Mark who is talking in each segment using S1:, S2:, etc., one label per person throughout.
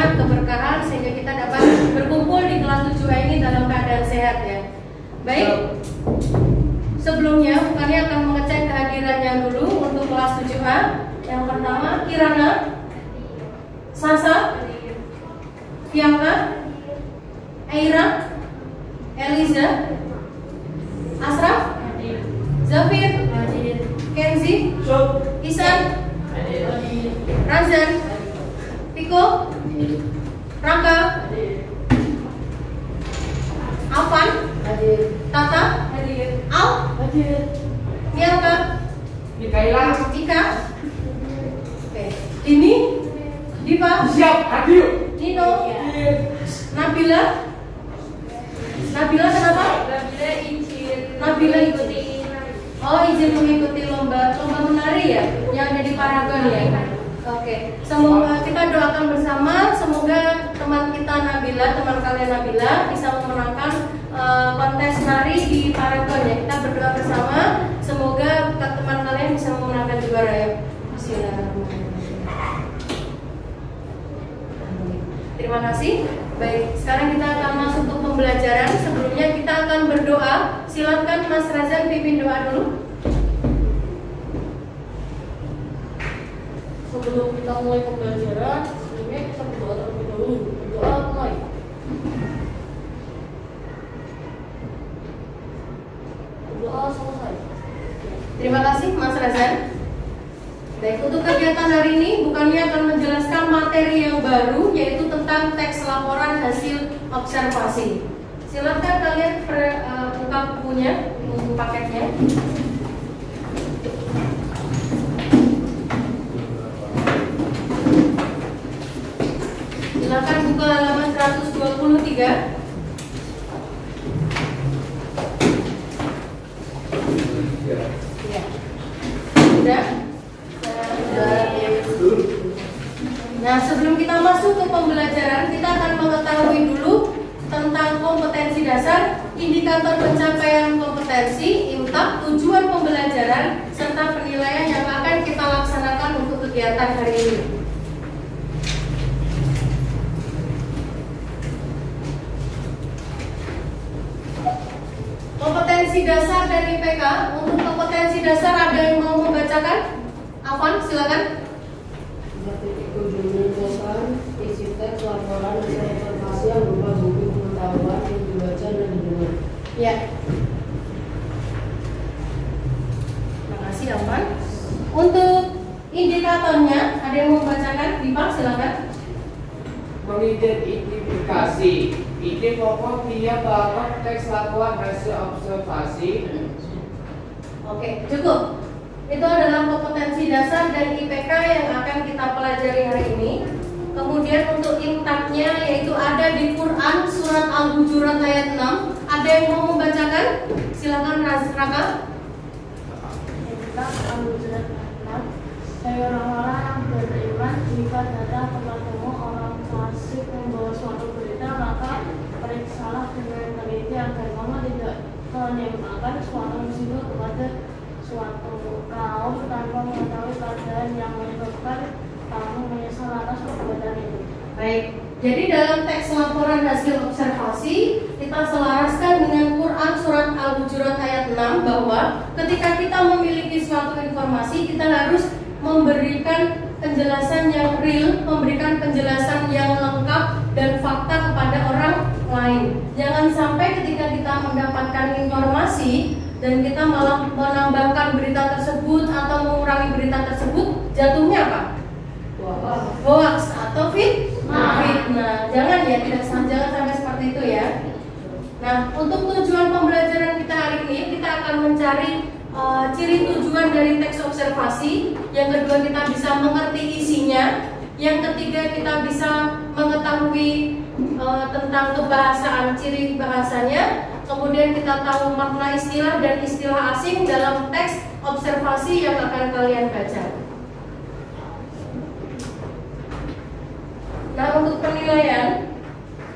S1: rahmat, keberkahan, sehingga kita dapat berkumpul di kelas 7A ini dalam keadaan sehat ya. Baik, sebelumnya bukannya akan mengecek kehadirannya dulu untuk kelas 7A. Yang pertama, Kirana, Sasa, Bianca, Aira, Eliza, Asraf, Zafir, Kenzi, Isan, Razan, Piko, Rangga, Alvan, Tata, Al, Nialka,
S2: Mikaela,
S1: Ika, Dini, Diva,
S2: siap, hadir.
S1: Nino, Nabila, kenapa? Nabila izin. Oh, izin mengikuti lomba menari ya, yang ada di Paragon ya. Oke, semoga kita doakan bersama, semoga teman kita Nabila, teman kalian Nabila bisa memenangkan kontes nari di Paragon ya. Kita berdoa bersama, semoga teman kalian bisa memenangkan juara ya. Bismillahirrahmanirrahim. Terima kasih. Baik, sekarang kita akan masuk ke pembelajaran. Sebelumnya kita akan berdoa. Silakan Mas Razan pimpin doa dulu.
S3: Sebelum kita mulai pembelajaran, sebelumnya kita berdoa terlebih dahulu. Berdoa mulai. Berdoa selesai.
S1: Terima kasih Mas Razan. Baik, untuk kegiatan hari ini bukannya akan menjelaskan materi yang baru, yaitu tentang teks laporan hasil observasi. Silakan kalian buka bukunya, buku paketnya. Silakan buka halaman 123. Ya. Sudah? Nah, sebelum kita masuk ke pembelajaran, kita akan mengetahui dulu tentang kompetensi dasar, indikator pencapaian kompetensi, IMTAK, tujuan pembelajaran, serta penilaian yang akan kita laksanakan untuk kegiatan hari ini. Kompetensi dasar dan IPK. Untuk kompetensi dasar ada yang mau membacakan? Afwan, silakan.
S3: Kunjungan dasar, isi teks laporan hasil observasi yang berupa buku pengetahuan yang dibaca dan didengar.
S1: Ya. Terima kasih Afwan. Untuk indikatornya ada yang mau membacakan? Dipak, silakan.
S2: Mengidentifikasi ide pokok tiap bapak teks laporan hasil observasi.
S1: Oke, cukup. Itu adalah kompetensi dasar dan IPK yang akan kita pelajari hari ini. Kemudian untuk IMTAK-nya yaitu ada di Quran surat Al-Hujurat ayat 6. Ada yang mau membacakan? Silakan Raka.
S4: IMTAK Al-Hujurat ayat 6. Hai orang-orang yang beriman, jika datang kepadamu orang fasik membawa suatu berita, maka periksalah dengan teliti agar kamu tidak menimpakan suatu musibah kepada suatu kaum tanpa mengetahui keadaan yang menyebabkan kamu menyesal atas perbuatan itu.
S1: Baik, jadi dalam teks laporan hasil observasi kita selaraskan dengan Quran surat Al-Hujurat ayat 6 bahwa ketika kita memiliki suatu informasi kita harus memberikan penjelasan yang real, memberikan penjelasan yang lengkap dan fakta kepada orang lain. Jangan sampai ketika kita mendapatkan informasi dan kita malah menambahkan berita tersebut atau mengurangi berita tersebut, jatuhnya apa? Hoax atau fitnah. Jangan ya, jangan sampai seperti itu ya. Nah, untuk tujuan pembelajaran kita hari ini, kita akan mencari ciri tujuan dari teks observasi. Yang kedua, kita bisa mengerti isinya. Yang ketiga, kita bisa mengetahui tentang kebahasaan, ciri bahasanya. Kemudian kita tahu makna istilah dan istilah asing dalam teks observasi yang akan kalian baca. Nah, untuk penilaian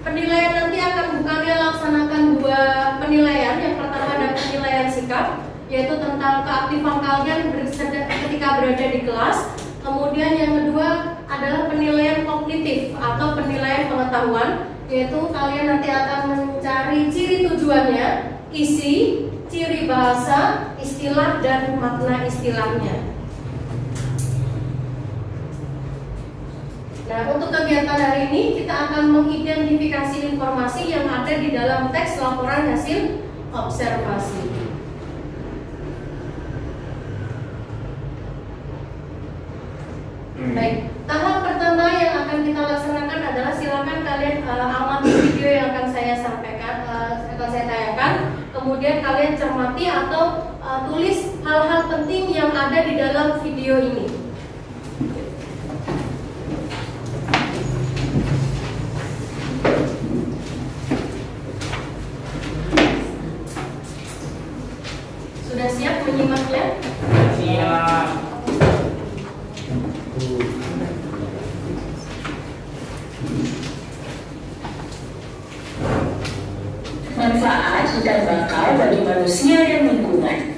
S1: nanti akan bukannya laksanakan dua penilaian. Yang pertama ada penilaian sikap, yaitu tentang keaktifan kalian ketika berada di kelas. Kemudian yang kedua adalah penilaian kognitif deskriptif atau penilaian pengetahuan, yaitu kalian nanti akan mencari ciri tujuannya, isi, ciri bahasa, istilah, dan makna istilahnya. Nah, untuk kegiatan hari ini kita akan mengidentifikasi informasi yang ada di dalam teks laporan hasil observasi. Baik, tahap pertama yang akan kita laksanakan adalah silakan kalian amati video yang akan saya sampaikan, akan saya tayangkan. Kemudian kalian cermati atau tulis hal-hal penting yang ada di dalam video ini. Sudah siap menyimaknya?
S2: Siap.
S5: Manfaat hutan bakau bagi manusia dan lingkungan.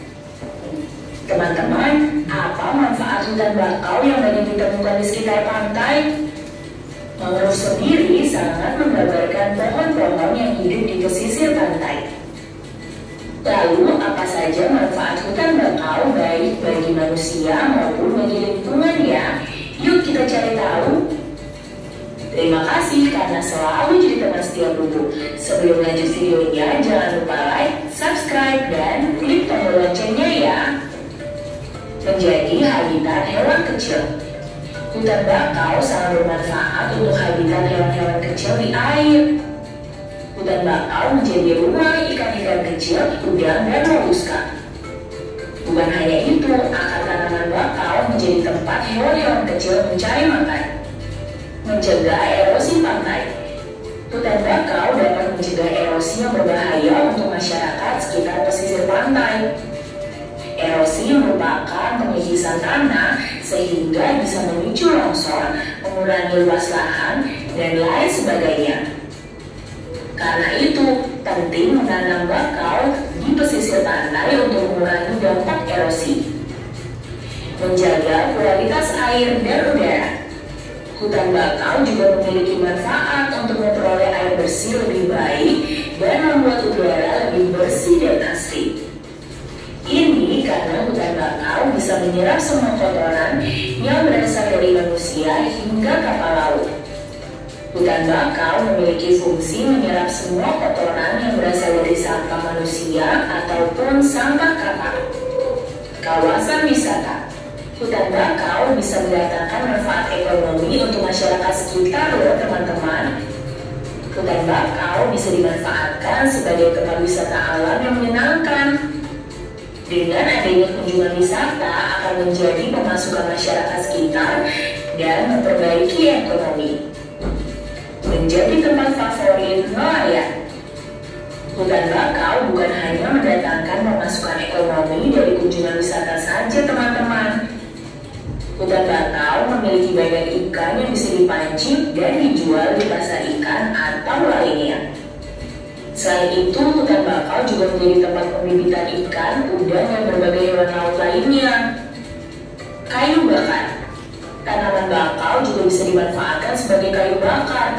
S5: Teman-teman, apa manfaat hutan bakau yang banyak ditemukan di sekitar pantai? Mangrove sendiri sangat menggambarkan pohon-pohon yang hidup di pesisir pantai. Lalu, apa saja manfaat hutan bakau baik bagi manusia maupun bagi lingkungan ya? Yuk kita cari tahu. Terima kasih karena selalu jadi teman setia Bubu. Sebelum lanjut videonya, jangan lupa like, subscribe, dan klik tombol loncengnya ya. Menjadi habitat hewan kecil. Hutan bakau sangat bermanfaat untuk habitat hewan-hewan kecil di air. Hutan bakau menjadi rumah ikan-ikan kecil, udang, dan moluska. Bukan hanya itu, akar tanaman bakau menjadi tempat hewan-hewan kecil mencari makan. Mencegah erosi pantai. Hutan bakau dapat mencegah erosi yang berbahaya untuk masyarakat sekitar pesisir pantai. Erosi merupakan penyikisan tanah sehingga bisa memicu longsor, mengurangi luas lahan, dan lain sebagainya. Karena itu, penting menanam bakau di pesisir pantai untuk mengurangi dampak erosi. Menjaga kualitas air dan udara. Hutan bakau juga memiliki manfaat untuk memperoleh air bersih lebih baik dan membuat udara lebih bersih dan asri. Ini karena hutan bakau bisa menyerap semua kotoran yang berasal dari manusia hingga kapal laut. Hutan bakau memiliki fungsi menyerap semua kotoran yang berasal dari sampah manusia ataupun sampah kapal. Kawasan wisata. Hutan bakau bisa mendatangkan manfaat ekonomi untuk masyarakat sekitar loh teman-teman. Hutan bakau bisa dimanfaatkan sebagai tempat wisata alam yang menyenangkan. Dengan adanya kunjungan wisata akan menjadi pemasukan masyarakat sekitar dan memperbaiki ekonomi. Menjadi tempat favorit nelayan. Hutan bakau bukan hanya mendatangkan pemasukan ekonomi dari kunjungan wisata saja teman-teman. Hutan bakau memiliki banyak ikan yang bisa dipancing dan dijual di pasar ikan atau lainnya. Selain itu, hutan bakau juga menjadi tempat pembibitan ikan, udang, dan berbagai hewan laut lainnya. Kayu bakar. Tanaman bakau juga bisa dimanfaatkan sebagai kayu bakar.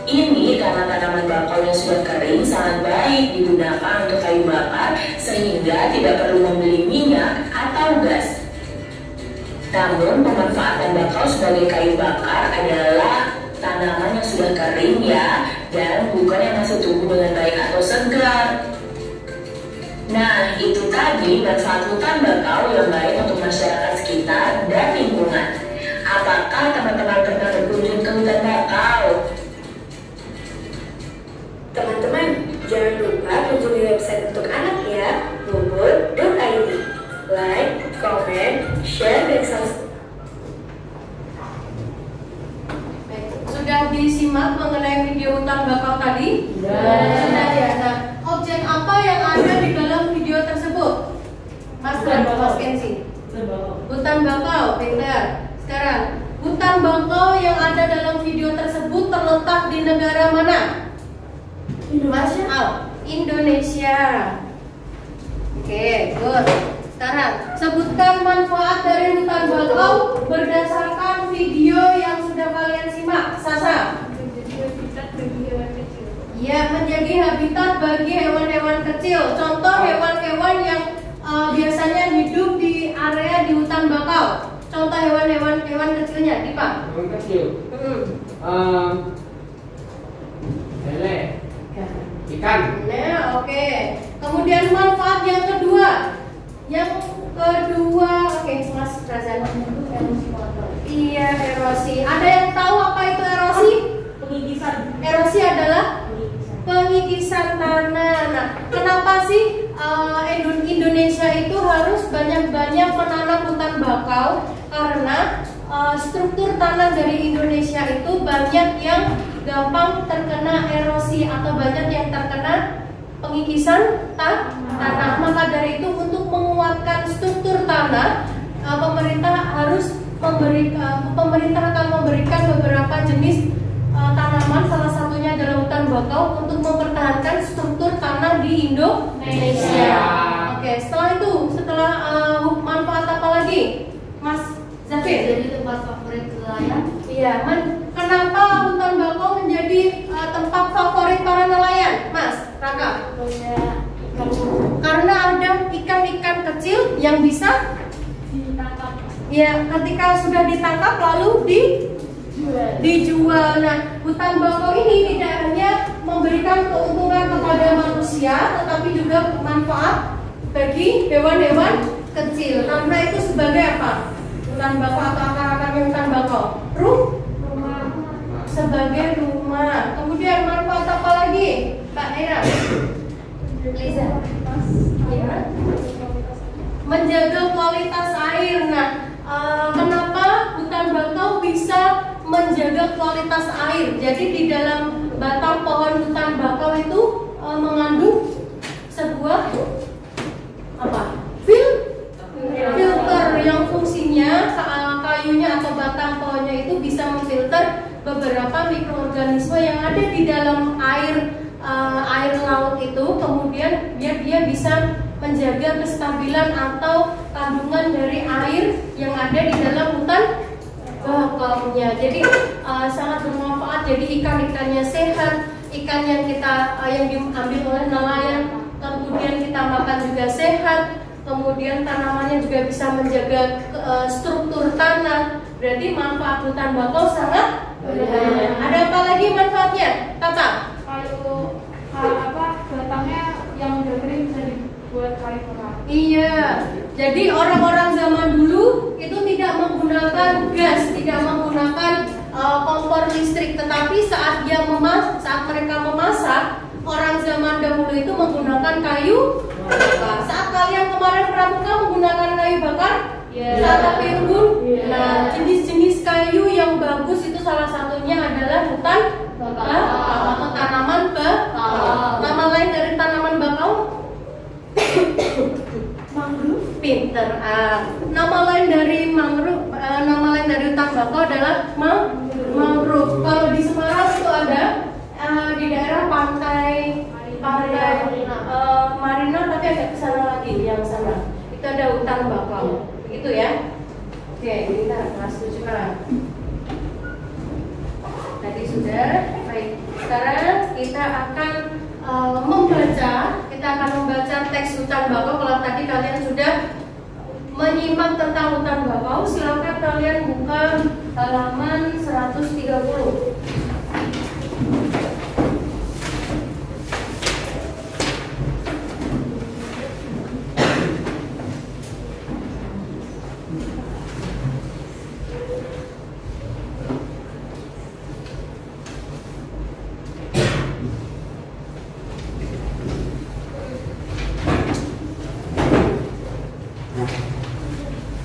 S5: Ini karena tanaman bakau yang sudah kering sangat baik digunakan untuk kayu bakar sehingga tidak perlu membeli minyak atau gas. Namun pemanfaatan bakau sebagai kayu bakar adalah tanaman yang sudah kering ya, dan bukan yang masih tumbuh dengan baik atau segar. Nah, itu tadi manfaat hutan bakau yang baik untuk masyarakat sekitar dan lingkungan. Apakah teman-teman pernah berkunjung ke hutan bakau?
S6: Teman-teman, jangan lupa kunjungi website untuk anak ya, bubur.id. Like, comment, share, dan subscribe.
S1: Sudah disimak mengenai video hutan bakau tadi? Sudah ya. Nah, objek apa yang ada di dalam video tersebut? Mas Kenzi. Hutan bakau, pintar. Sekarang, hutan bakau yang ada dalam video tersebut terletak di negara mana? Indonesia. Indonesia. Oke, good. Sekarang, sebutkan manfaat dari hutan bakau berdasarkan video yang sudah kalian simak. Ya, menjadi habitat bagi hewan-hewan kecil. Contoh hewan-hewan yang biasanya hidup di area di hutan bakau. Contoh hewan kecilnya, Dipa.
S2: Hewan kecil. Lele. Ikan.
S1: Nah, oke. Kemudian manfaat yang kedua. Oke, Mas Razan. Iya, erosi. Ada yang tahu apa itu erosi?
S4: Pengikisan.
S1: Erosi adalah pengikisan tanah. Nah, kenapa sih Indonesia itu harus banyak-banyak menanam hutan bakau? Karena struktur tanah dari Indonesia itu banyak yang gampang terkena erosi atau banyak yang terkena pengikisan tanah. Maka dari itu untuk menguatkan struktur tanah, pemerintah akan memberikan beberapa jenis tanaman, salah satunya adalah hutan bakau untuk mempertahankan struktur tanah di Indonesia. Oke, setelah manfaat apa lagi, Mas Zafir?
S3: Jadi tempat favorit nelayan.
S1: Iya, kenapa hutan bakau menjadi tempat favorit para nelayan, Mas Raka? Karena ada ikan-ikan kecil yang bisa
S4: Ditangkap.
S1: ya ketika sudah ditangkap lalu dijual. Nah, hutan bakau ini tidak hanya memberikan keuntungan kepada manusia, tetapi juga manfaat bagi hewan-hewan kecil. Karena itu sebagai apa? Hutan bakau atau akar-akarnya hutan bakau? Rumah. Sebagai rumah. Kemudian manfaat apa lagi, Mbak Naira? Liza. Ya. Menjaga kualitas air. Nah, kenapa hutan bakau bisa menjaga kualitas air? Jadi di dalam batang pohon hutan bakau itu mengandung sebuah filter yang fungsinya kayunya atau batang pohonnya itu bisa memfilter beberapa mikroorganisme yang ada di dalam air laut itu. Kemudian dia bisa menjaga kestabilan atau kandungan dari air yang ada di dalam hutan bakaunya. Jadi sangat bermanfaat. Jadi ikan-ikannya sehat, ikan yang diambil oleh nelayan kemudian kita makan juga sehat. Kemudian tanamannya juga bisa menjaga struktur tanah. Berarti manfaat hutan bakau sangat banyak. Ada apa lagi manfaatnya, Tata?
S4: Batangnya yang udah kering bisa dibuat kayu perah.
S1: Iya, jadi orang-orang zaman dulu itu tidak menggunakan gas, tidak menggunakan kompor listrik, tetapi saat mereka memasak, orang zaman dahulu itu menggunakan kayu bakar. Saat kalian kemarin pramuka menggunakan kayu bakar, saat api unggun, nah jenis-jenis kayu yang bagus itu salah satunya adalah hutan bakau atau tanaman bakau. Nama lain dari tanaman bakau? Mangrove. Pinter. Nama lain dari mangrove, nama lain dari hutan bakau adalah mangrove. Kalau di Semarang itu ada di daerah pantai Marina, tapi agak ke sana lagi, yang sana itu ada hutan bakau, begitu ya. Oke, kita kelas 7 kan. Tadi sudah. Baik, sekarang kita akan membaca teks hutan bakau. Kalau tadi kalian sudah menyimak tentang hutan bakau, silakan kalian buka halaman 130.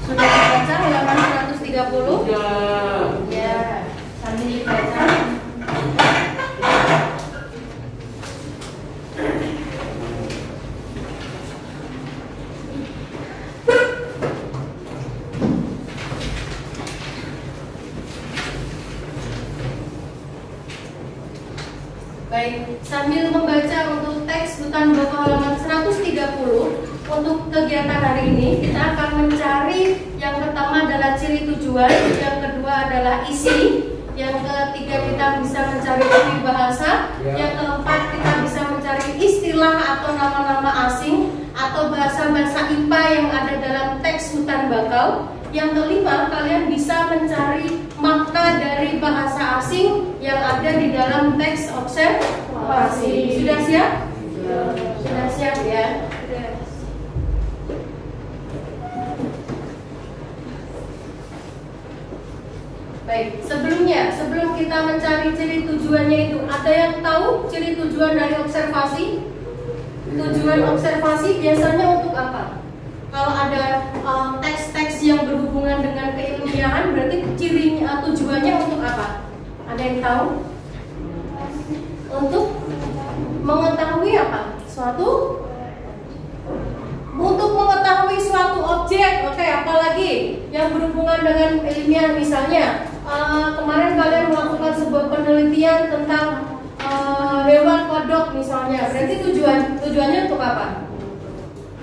S1: Sudah dibaca halaman 130? Ya, sambil dibaca. Baik, sambil membaca untuk teks hutan bakau halaman 130, untuk kegiatan hari ini kita akan mencari yang pertama adalah ciri tujuan, yang kedua adalah isi, Yang ketiga kita bisa mencari ciri bahasa. Yang keempat kita bisa mencari istilah atau nama-nama asing atau bahasa-bahasa IPA yang ada dalam teks hutan bakau. Yang kelima, kalian bisa mencari makna dari bahasa asing yang ada di dalam teks observasi. Sudah siap? Sudah siap ya? Baik, sebelum kita mencari ciri tujuannya itu, ada yang tahu ciri tujuan dari observasi? Tujuan observasi biasanya untuk apa? Kalau ada teks-teks yang berhubungan dengan keilmiahan, berarti cirinya tujuannya untuk apa? Ada yang tahu? Untuk mengetahui apa? Untuk mengetahui suatu objek. Oke, apalagi yang berhubungan dengan ilmiah, misalnya kemarin kalian melakukan sebuah penelitian tentang hewan kodok misalnya. Berarti tujuannya untuk apa?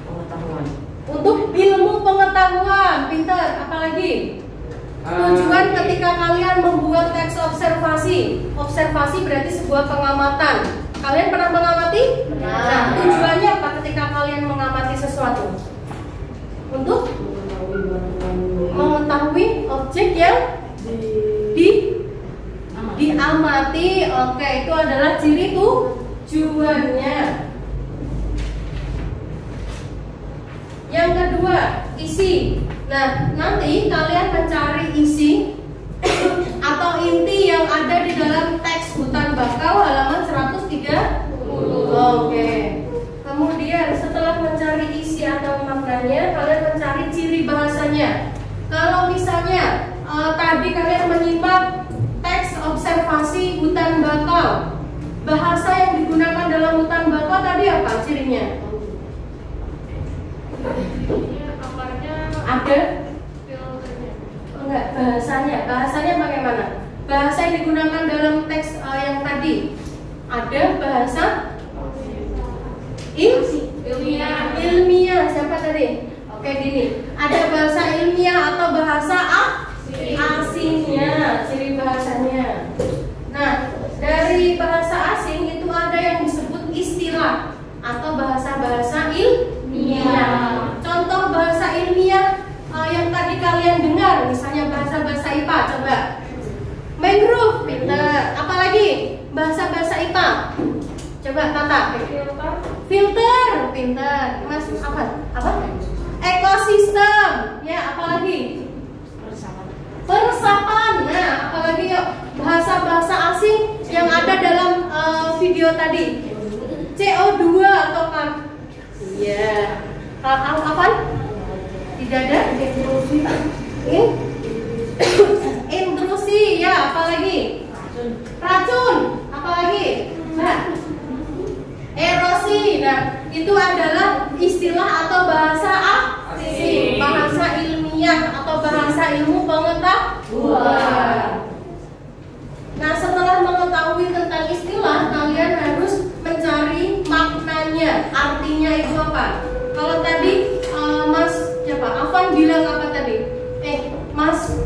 S2: Pengetahuan.
S1: Untuk ilmu pengetahuan, pintar. Apalagi tujuan ketika kalian membuat teks observasi. Observasi berarti sebuah pengamatan. Kalian pernah mengamati? Nah, tujuannya apa ketika kalian mengamati sesuatu? Untuk mengetahui objek yang diamati. Oke, itu adalah ciri tujuannya. Yang kedua, isi. Nah, nanti kalian mencari isi atau inti yang ada di dalam teks hutan bakau halaman 130. Oke. Kemudian setelah mencari isi atau maknanya, kalian mencari ciri bahasanya. Kalau misalnya tadi kalian menyimak teks observasi hutan bakau, bahasa yang digunakan dalam hutan bakau tadi apa cirinya? Ada? Enggak, bahasanya bagaimana? Bahasa yang digunakan dalam teks yang tadi ada bahasa ilmiah. Siapa tadi? Oke, gini. Ada bahasa ilmiah atau bahasa asingnya, ciri bahasanya. Nah, dari bahasa asing itu ada yang disebut istilah atau bahasa-bahasa ilmiah. Contoh bahasa ilmiah yang tadi kalian dengar, misalnya bahasa-bahasa IPA, coba. Mangrove, pintar. Apalagi bahasa-bahasa IPA? Coba Tata. Filter, pintar. Mas, apa? Ekosistem. Ya, apalagi? Peresapan. Nah, apalagi yuk bahasa-bahasa asing yang ada dalam video tadi. CO2 atau kan? Iya. Apa? Tidak ada? Intrusi, ya, apalagi? Racun, apalagi? Nah, erosi. Nah, itu adalah istilah atau bahasa asing, bahasa ilmiah atau bahasa ilmu pengetahuan. Nah, setelah mengetahui tentang istilah, kalian harus mencari maknanya, artinya itu apa. Kalau tadi Mas siapa? Afan bilang apa tadi? Mas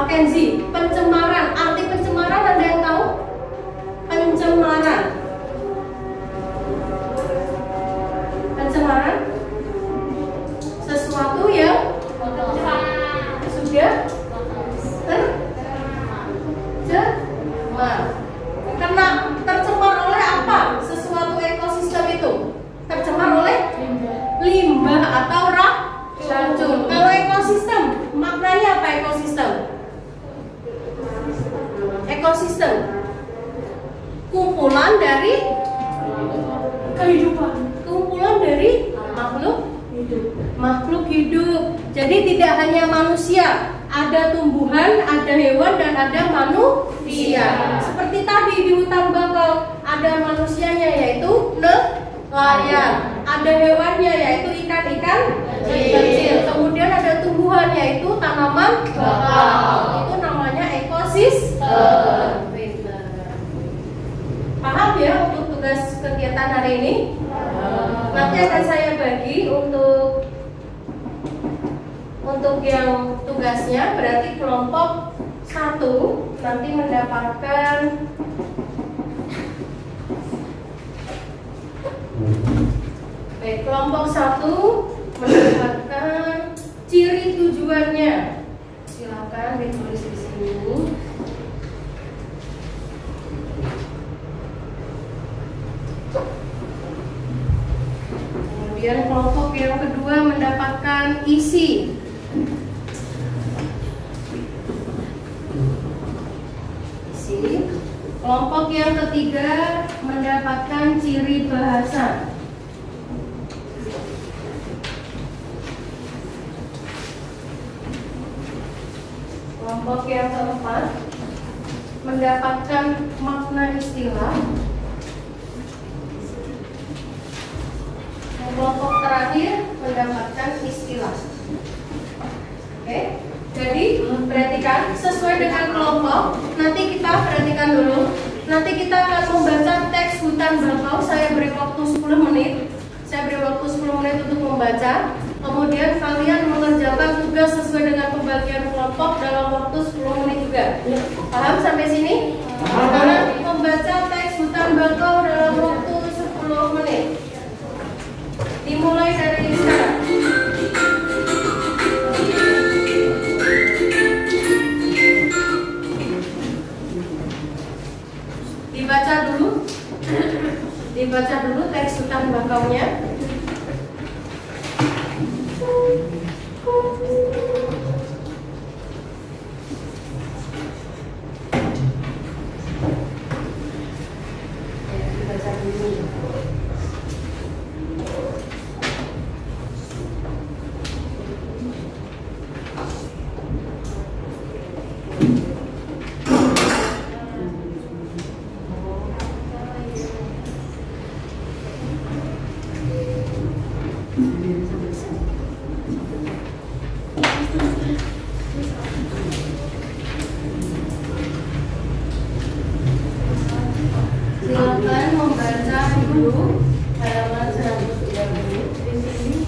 S1: Kenzi, pencemaran. Arti pencemaran ada yang tahu? Pencemaran. Pencemaran sesuatu yang sudah tercemar oleh apa? Sesuatu ekosistem itu tercemar oleh limbah atau racun. Kalau ekosistem, maknanya apa ekosistem? Ekosistem kumpulan dari kehidupan, kumpulan dari makhluk hidup. Jadi tidak hanya manusia, ada tumbuhan, ada hewan, dan ada manusia. Seperti tadi di hutan bakau, ada manusianya yaitu nelayan, ada hewannya yaitu ikan-ikan kecil, kemudian ada tumbuhan yaitu tanaman bakau. Itu namanya ekosistem. Paham ya untuk tugas kegiatan hari ini? Nanti akan saya bagi untuk yang tugasnya, berarti kelompok 1 nanti mendapatkan kelompok 1 mendapatkan ciri tujuannya. Silakan ditulis di sini. Kemudian kelompok yang kedua mendapatkan isi. Kelompok yang ketiga mendapatkan ciri bahasa. Kelompok yang keempat mendapatkan makna istilah. Kelompok terakhir mendapatkan istilah. Oke, jadi perhatikan sesuai dengan kelompok. Nanti kita perhatikan dulu. Nanti kita akan membaca teks hutan bakau. Saya beri waktu 10 menit. Saya beri waktu 10 menit untuk membaca. Kemudian kalian mengerjakan tugas sesuai dengan pembagian kelompok dalam waktu 10 menit juga. Paham sampai sini? Sekarang membaca teks hutan bakau dalam waktu 10 menit. Dimulai dari sekarang. Dibaca dulu teks hutan bakaunya. Dibaca dulu. Silakan membaca dulu halaman 130 di sini.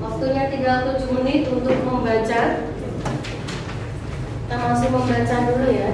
S1: Waktunya tinggal 7 menit untuk membaca. Kita masih membaca dulu ya.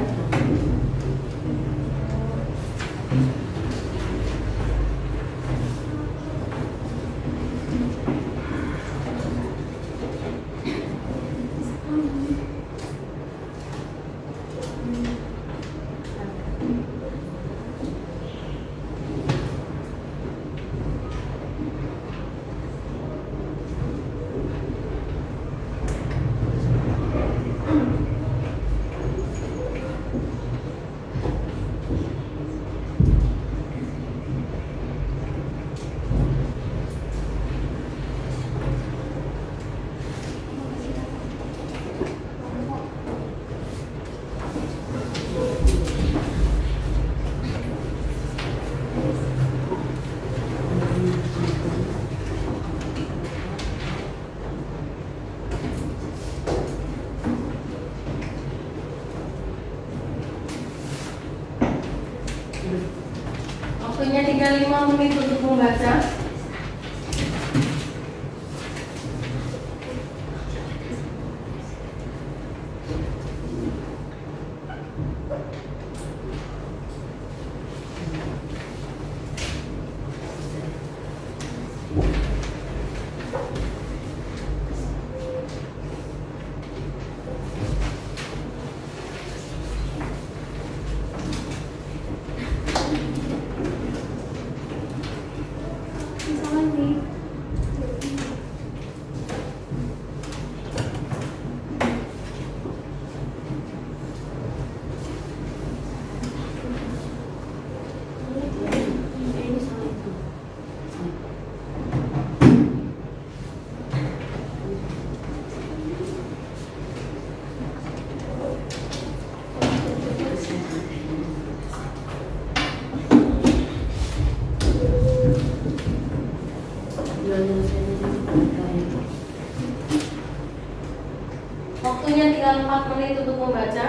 S1: Waktunya tinggal 5 menit untuk membaca. Waktunya tinggal 4 menit untuk membaca.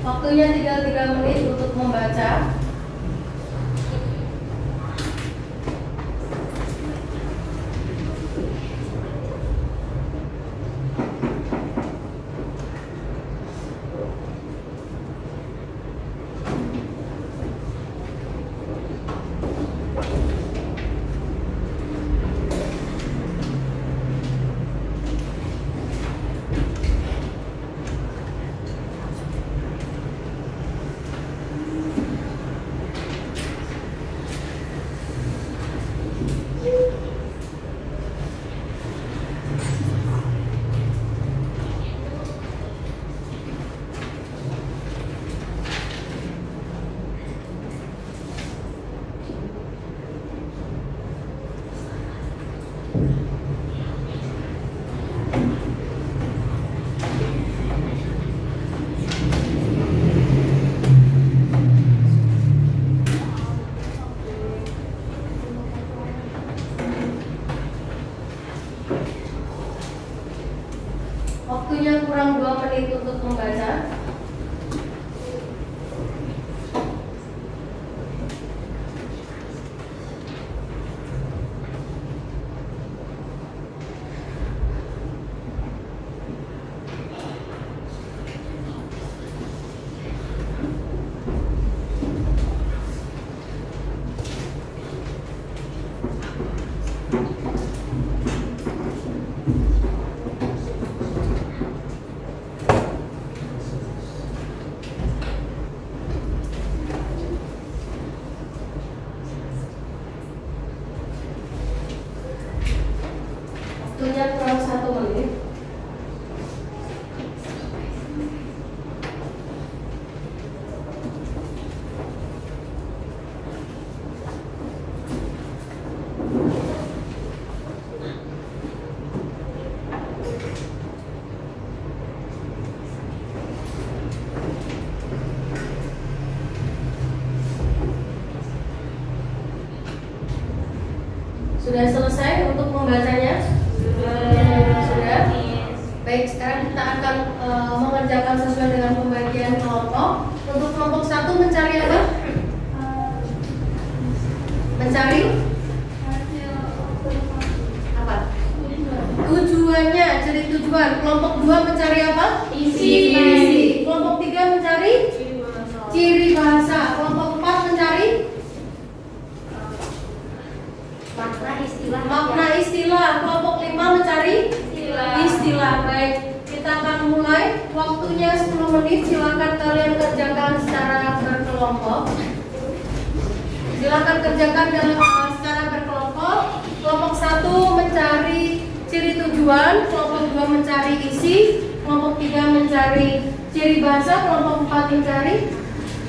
S1: Waktunya tinggal 3 menit untuk membaca. Waktunya kurang 2 menit untuk membaca. Waktunya kurang 1 menit. Sudah selesai untuk membacanya? Sudah? Baik, sekarang kita akan mengerjakan sesuai dengan pembagian kelompok. Untuk kelompok 1 mencari apa? Mencari apa? Tujuannya, cari tujuan. Kelompok 2 mencari apa? Isi. Kelompok 3 mencari ciri bahasa. Kelompok 4 mencari makna istilah. Kelompok 5 mencari Istilah. Baik, kita akan mulai. Waktunya 10 menit. Silakan kalian kerjakan secara berkelompok. Silakan kerjakan secara berkelompok. Kelompok 1 mencari ciri tujuan, kelompok 2 mencari isi, kelompok 3 mencari ciri bahasa, kelompok 4 mencari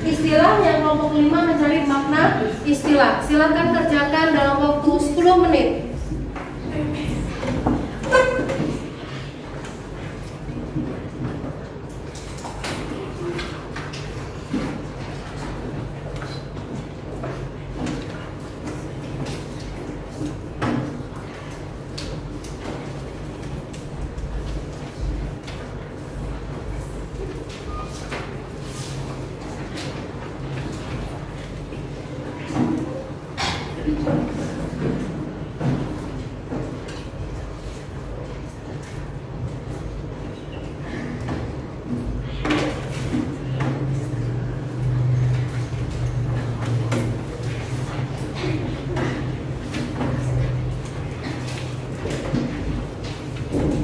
S1: istilah, yang kelompok 5 mencari makna istilah. Silakan kerjakan dalam waktu 10 menit.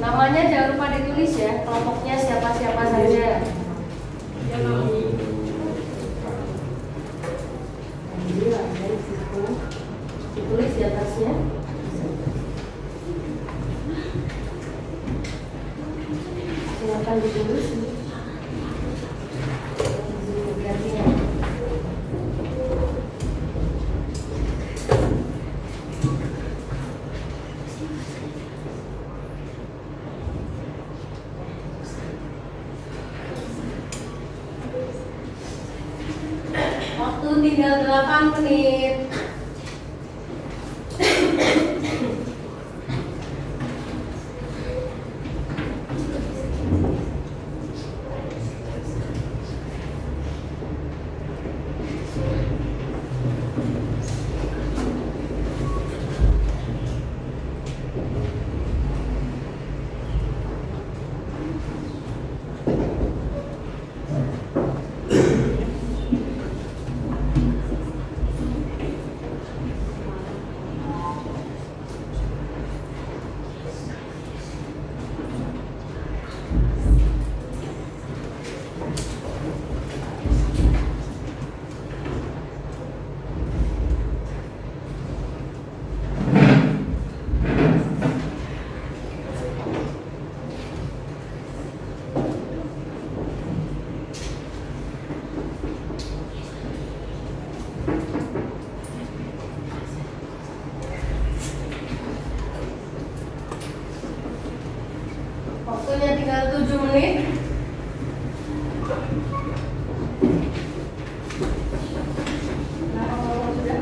S1: Namanya jangan lupa ditulis ya, kelompoknya siapa-siapa saja. Ditulis di atasnya. Silakan ditulis. Waktu tinggal 8 menit. Waktunya tinggal 7 menit. Nah, kalau sudah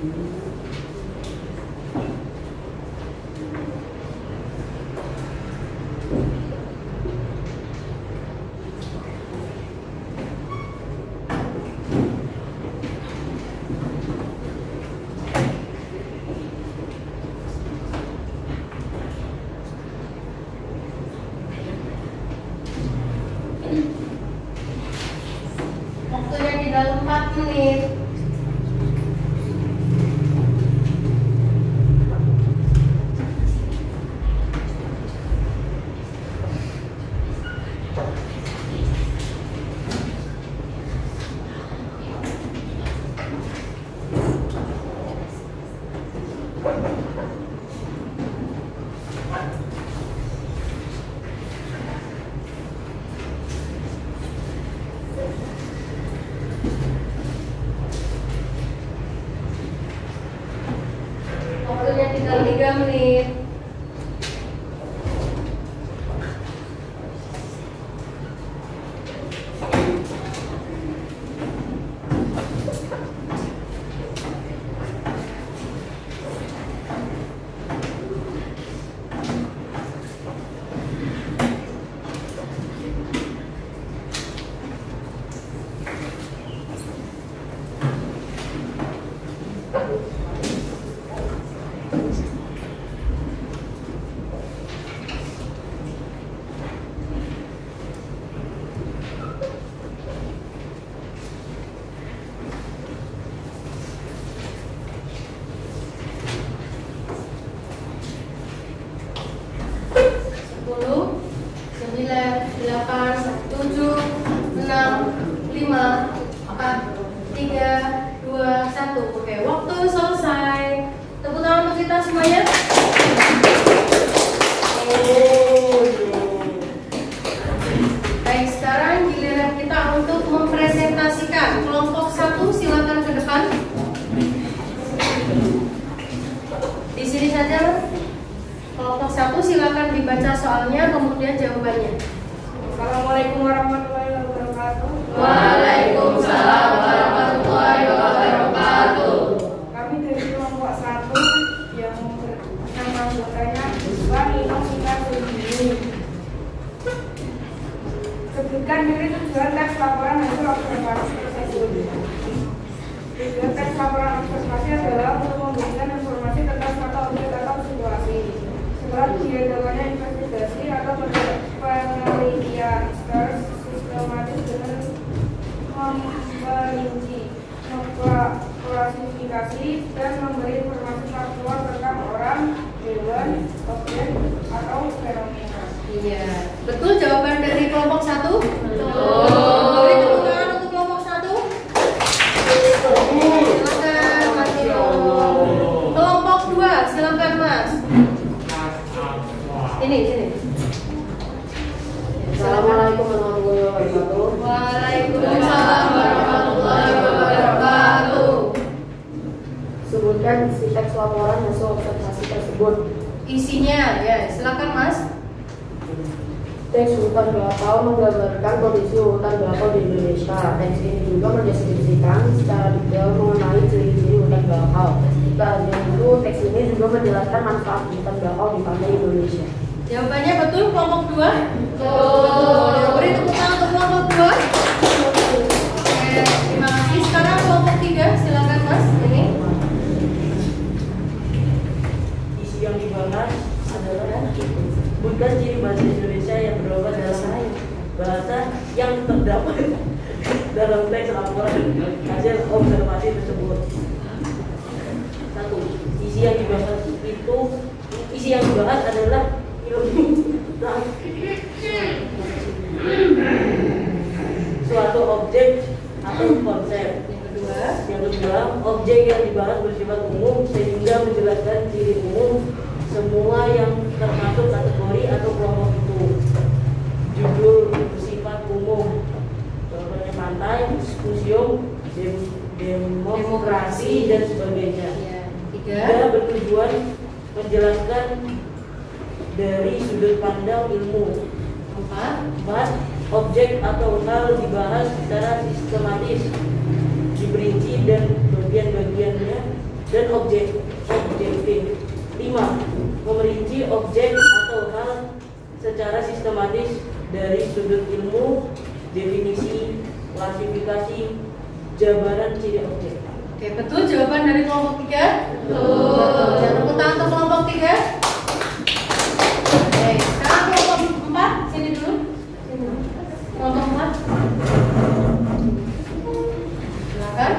S1: Waktunya tinggal 4 menit. Waktunya tinggal 3 menit. Oke, waktu selesai. Tepuk tangan untuk kita semuanya. Baik, sekarang giliran kita untuk mempresentasikan. Kelompok 1 silakan ke depan. Di sini saja. Kelompok 1 silakan dibaca soalnya, kemudian jawabannya.
S3: Assalamualaikum warahmatullahi wabarakatuh.
S1: Waalaikumsalam warahmatullahi wabarakatuh.
S3: Kami dari kelompok 1 yang anggotanya Pak Nino Sita Sudini. Sebutkan diri tujuan teks laporan hasil observasi tersebut. Tujuan teks laporan observasi adalah untuk memberikan informasi tentang suatu objek atau situasi. Setelah diadakannya investigasi atau penelitian secara sistematis dengan memperinci, mengklasifikasi dan memberi informasi faktual tentang orang, hewan, objek atau fenomena.
S1: Iya, betul jawaban dari kelompok 1? Betul. Beri tepuk tangan untuk kelompok 1. Silakan Mas Nino. Kelompok 2, silakan Mas. Sini.
S3: Assalamualaikum warahmatullahi wabarakatuh.
S1: Waalaikumsalam warahmatullahi wabarakatuh.
S3: Sebutkan isi teks laporan hasil observasi tersebut.
S1: Isinya, ya, silakan Mas.
S3: Teks hutan bakau menggambarkan kondisi hutan bakau di Indonesia. Teks ini juga mendeskripsikan secara detail mengenai ciri-ciri hutan bakau. Tak hanya itu, teks ini juga menjelaskan manfaat hutan bakau di pantai Indonesia.
S1: Jawabannya betul kelompok 2? Betul. Beri tepuk tangan untuk kelompok 2. Oke, terima kasih. Sekarang kelompok 3, silakan Mas. Ini.
S7: Isi yang dibahas adalah bukan ciri bahasa Indonesia yang berubah dalam bahasa yang terdapat dalam teks laporan hasil observasi tersebut. 1. Isi yang dibahas adalah ilmu suatu objek atau konsep. Yang kedua, objek yang dibahas bersifat umum sehingga menjelaskan ciri umum semua yang termasuk kategori atau kelompok itu. Judul bersifat umum, contohnya pantai, museum, demokrasi dan sebagainya. Tiga, bertujuan menjelaskan dari sudut pandang ilmu. 4. Objek atau hal dibahas secara sistematis, diperinci dan bagian-bagiannya dan objek objektif. 5. Merinci objek atau hal secara sistematis dari sudut ilmu, definisi, klasifikasi, jabaran ciri objek.
S1: Oke, betul jawaban dari kelompok 3? Betul. Yang tepuk tangan untuk kelompok 3. Oke, sekarang kelompok 4, sini dulu. Kelompok 4. Silakan.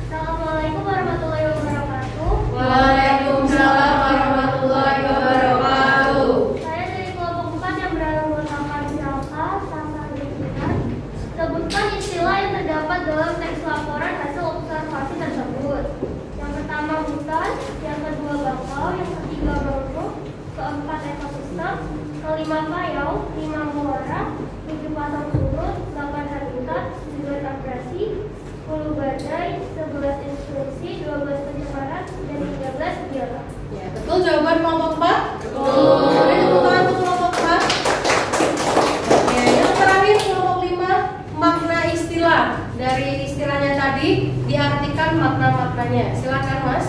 S4: Assalamualaikum warahmatullahi wabarakatuh.
S1: Waalaikumsalam warahmatullahi wabarakatuh.
S4: Saya dari kelompok 4 yang beranggotakan Jaka, Sasa, dan Kita. Sebutkan istilah yang terdapat dalam teks laporan hasil observasi tersebut. Yang pertama hutan, yang kedua bakau, yang ketiga mangrove, keempat ekosistem, kelima payau, 5 muara, 7 pasang surut, 8 habitat, 9 abrasi, 10 badai, 11 instruksi, 12 pencemaran, dan 13 biota.
S1: Ya, betul jawaban kelompok 4? Betul. Beri tepuk tangan untuk kelompok 4. Oke, yang terakhir kelompok 5, makna istilah. Dari istilahnya tadi diartikan makna-maknanya. Silakan Mas.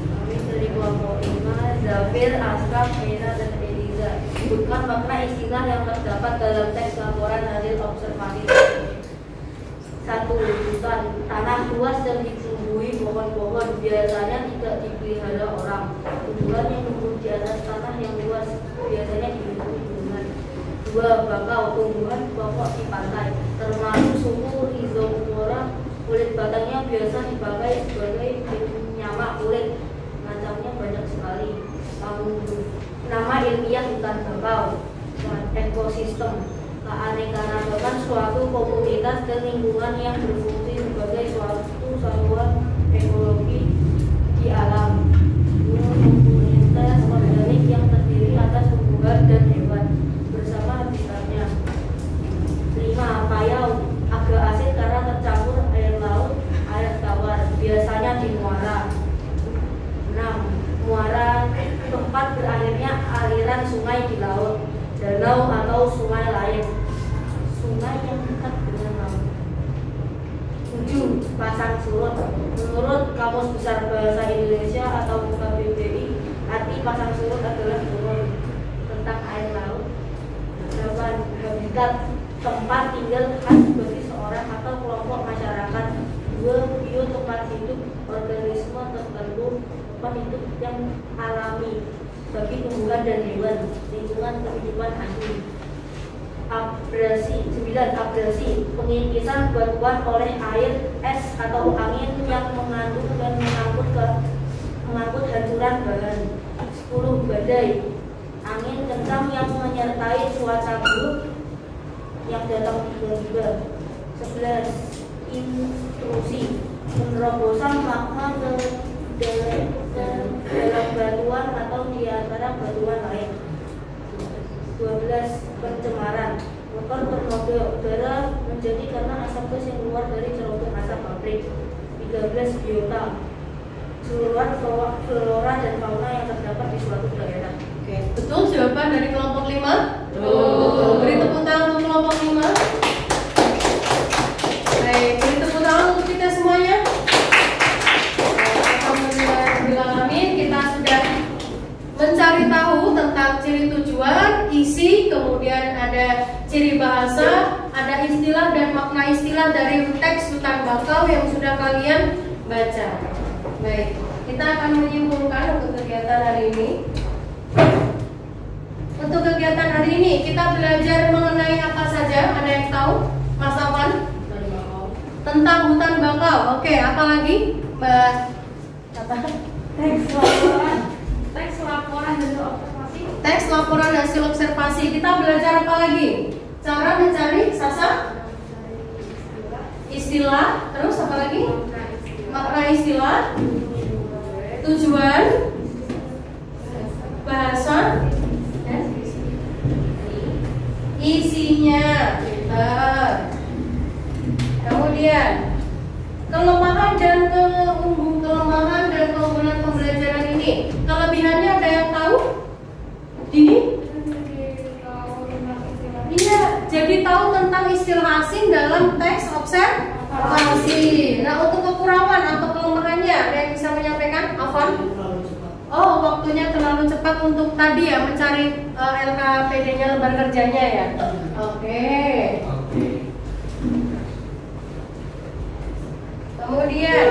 S8: Kami dari kelompok 5, Zafir, Asraf, Hena, dan Eliza. Sebutkan makna istilah yang terdapat dalam teks laporan hasil observasi. 1. Hutan, tanah luas dan ditumbuhi pohon-pohon, biasanya tidak dipelihara orang. Tumbuhan yang tumbuh di atas tanah yang luas, biasanya dilindungi gunungan. 2. Bakau, tumbuhan pokok di pantai, termasuk suku Rhizopora. Kulit batangnya biasa dipakai sebagai penyamak kulit. Macamnya banyak sekali. Nama ilmiah hutan bakau. Ekosistem, keanekaragaman suatu komunitas dan lingkungan yang berfungsi sebagai suatu satuan ekologi di alam. Komunitas organik yang terdiri atas tumbuhan dan hewan bersama habitatnya. 5. Payau, agak asin karena tercampur air laut, air tawar, biasanya di muara. 6. Muara, tempat berakhirnya aliran sungai di laut, danau atau sungai lain, sungai yang dekat dengan laut. 7. Pasang surut, menurut Kamus Besar Bahasa Indonesia atau KBBI, arti pasang surut adalah turun tentang air laut. 8. Habitat, tempat tinggal khas bagi seorang atau kelompok masyarakat. 2. Bio, tempat hidup organisme tertentu, tempat hidup yang alami bagi tumbuhan dan hewan, lingkungan kehidupan asli. Abrasi. 9. Abrasi, pengikisan batuan oleh air, es atau angin yang mengandung dan mengangkut hancuran bahan. 10. Badai, angin kencang yang menyertai cuaca buruk yang datang tiba-tiba. 11. Intrusi, penerobosan magma ke dalam batuan atau di antara batuan lain. 12. Pencemaran, kotor bernoda udara menjadi karena asap gas yang keluar dari cerobong asap pabrik. 13. Biota, keseluruhan flora dan fauna yang terdapat di suatu daerah.
S1: Oke, betul jawaban dari kelompok 5? Betul. Beri tepuk tangan untuk kelompok 5. Baik, beri tepuk tangan untuk kita semuanya. Alhamdulillahirrahmanirrahim, kita sudah mencari tahu tentang ciri tujuan, isi, kemudian ada ciri bahasa, ada istilah dan makna istilah dari teks hutan bakau yang sudah kalian baca. Baik, kita akan menyimpulkan untuk kegiatan hari ini. Untuk kegiatan hari ini kita belajar mengenai apa saja? Ada yang tahu? Mas Afan? Tentang hutan bakau. Oke, apa lagi? Mbak apa?
S4: Teks laporan hasil observasi.
S1: Teks laporan hasil observasi. Kita belajar apa lagi? Cara mencari Sasa? Istilah. Terus apa lagi? Makna istilah. Tujuan. Bahasa. Isinya. Kemudian kelemahan dan kelemahan dan keunggulan pembelajaran ini. Kelebihannya ada yang tahu? Ini? Iya, jadi tahu tentang istilah asing dalam teks observasi. Nah, untuk kekurangan atau kelemahannya ada yang bisa menyampaikan? Apa? waktunya terlalu cepat untuk tadi ya mencari LKPD-nya, lembar kerjanya ya. Oke. Kemudian,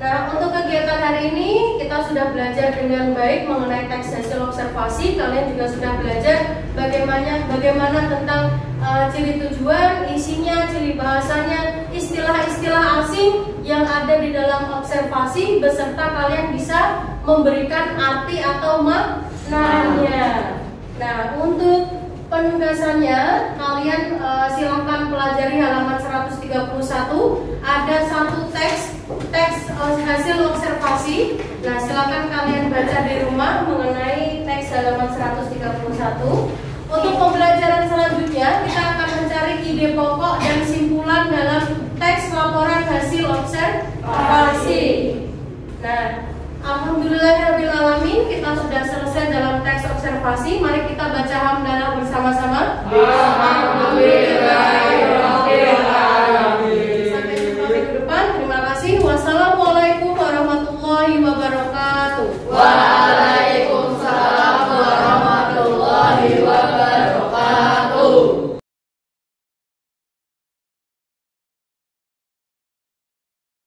S1: nah untuk kegiatan hari ini kita sudah belajar dengan baik mengenai teks hasil observasi. Kalian juga sudah belajar bagaimana tentang ciri tujuan, isinya, ciri bahasanya, istilah-istilah asing yang ada di dalam observasi, beserta kalian bisa memberikan arti atau maknanya. Nah, untuk penugasannya kalian silakan pelajari halaman 131. Ada satu teks hasil observasi. Nah, silakan kalian baca di rumah mengenai teks halaman 131. Untuk pembelajaran selanjutnya kita akan mencari ide pokok dan simpulan dalam teks laporan hasil observasi. Nah, alhamdulillahirrahmanirrahim, kita sudah selesai dalam teks observasi. Mari kita baca hamdalah bersama-sama.